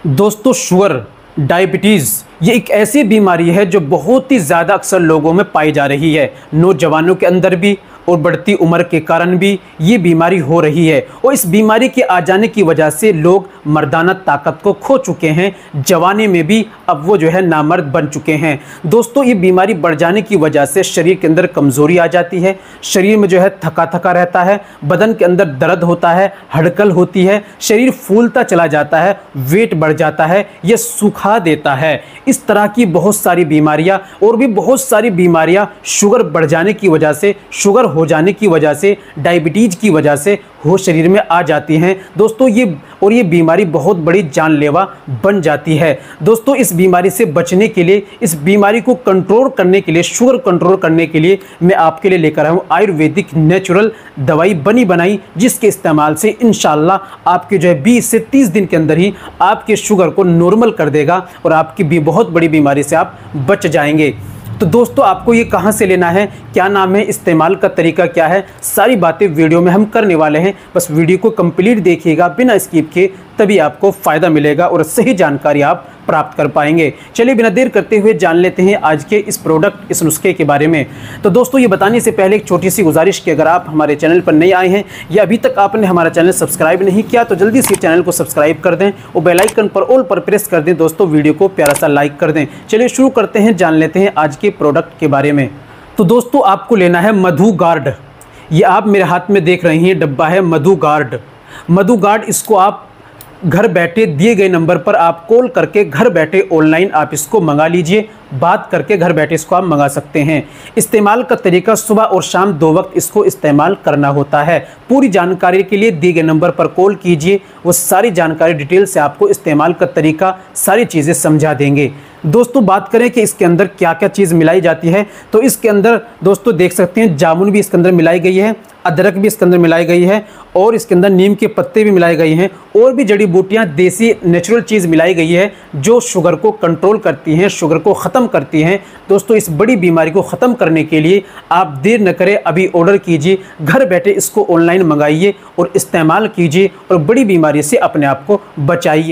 दोस्तों sugar, diabetes ये एक ऐसी बीमारी है जो बहुत ही ज़्यादा अक्सर लोगों में पाई जा रही है। नौजवानों के अंदर भी और बढ़ती उम्र के कारण भी ये बीमारी हो रही है और इस बीमारी के आ जाने की वजह से लोग मर्दाना ताकत को खो चुके हैं। जवानी में भी अब वो जो है नामर्द बन चुके हैं। दोस्तों ये बीमारी बढ़ जाने की वजह से शरीर के अंदर कमज़ोरी आ जाती है, शरीर में जो है थका थका रहता है, बदन के अंदर दर्द होता है, हड़कल होती है, शरीर फूलता चला जाता है, वेट बढ़ जाता है, ये सुखा देता है। इस तरह की बहुत सारी बीमारियां और भी बहुत सारी बीमारियां शुगर बढ़ जाने की वजह से, शुगर हो जाने की वजह से, डायबिटीज़ की वजह से हो शरीर में आ जाती हैं। दोस्तों ये बीमारी बहुत बड़ी जानलेवा बन जाती है। दोस्तों इस बीमारी से बचने के लिए, इस बीमारी को कंट्रोल करने के लिए, शुगर कंट्रोल करने के लिए मैं आपके लिए लेकर आया हूँ आयुर्वेदिक नेचुरल दवाई बनी बनाई, जिसके इस्तेमाल से इंशाल्लाह आपके जो है 20 से 30 दिन के अंदर ही आपके शुगर को नॉर्मल कर देगा और आपकी भी बहुत बड़ी बीमारी से आप बच जाएंगे। तो दोस्तों आपको ये कहाँ से लेना है, क्या नाम है, इस्तेमाल का तरीका क्या है, सारी बातें वीडियो में हम करने वाले हैं। बस वीडियो को कंप्लीट देखिएगा बिना स्किप के, तभी आपको फ़ायदा मिलेगा और सही जानकारी आप प्राप्त कर पाएंगे। चलिए बिना देर करते हुए जान लेते हैं आज के इस प्रोडक्ट, इस नुस्खे के बारे में। तो दोस्तों ये बताने से पहले एक छोटी सी गुजारिश कि अगर आप हमारे चैनल पर नए आए हैं या अभी तक आपने हमारा चैनल सब्सक्राइब नहीं किया तो जल्दी से चैनल को सब्सक्राइब कर दें और बेल आइकन पर ऑल पर प्रेस कर दें। दोस्तों वीडियो को प्यारा सा लाइक कर दें। चलिए शुरू करते हैं, जान लेते हैं आज के प्रोडक्ट के बारे में। तो दोस्तों आपको लेना है मधु गार्ड। ये आप मेरे हाथ में देख रहे हैं डब्बा है मधु गार्ड। मधु गार्ड इसको आप घर बैठे दिए गए नंबर पर आप कॉल करके घर बैठे ऑनलाइन आप इसको मंगा लीजिए। बात करके घर बैठे इसको आप मंगा सकते हैं। इस्तेमाल का तरीका सुबह और शाम 2 वक्त इसको इस्तेमाल करना होता है। पूरी जानकारी के लिए दिए गए नंबर पर कॉल कीजिए, वो सारी जानकारी डिटेल से आपको इस्तेमाल का तरीका सारी चीज़ें समझा देंगे। दोस्तों बात करें कि इसके अंदर क्या क्या चीज़ मिलाई जाती है, तो इसके अंदर दोस्तों देख सकते हैं जामुन भी इसके अंदर मिलाई गई है, अदरक भी इसके अंदर मिलाई गई है और इसके अंदर नीम के पत्ते भी मिलाई गई हैं और भी जड़ी बूटियां, देसी नेचुरल चीज़ मिलाई गई है जो शुगर को कंट्रोल करती हैं, शुगर को ख़त्म करती हैं। दोस्तों इस बड़ी बीमारी को ख़त्म करने के लिए आप देर न करें, अभी ऑर्डर कीजिए, घर बैठे इसको ऑनलाइन मंगाइए और इस्तेमाल कीजिए और बड़ी बीमारी से अपने आप को बचाइए।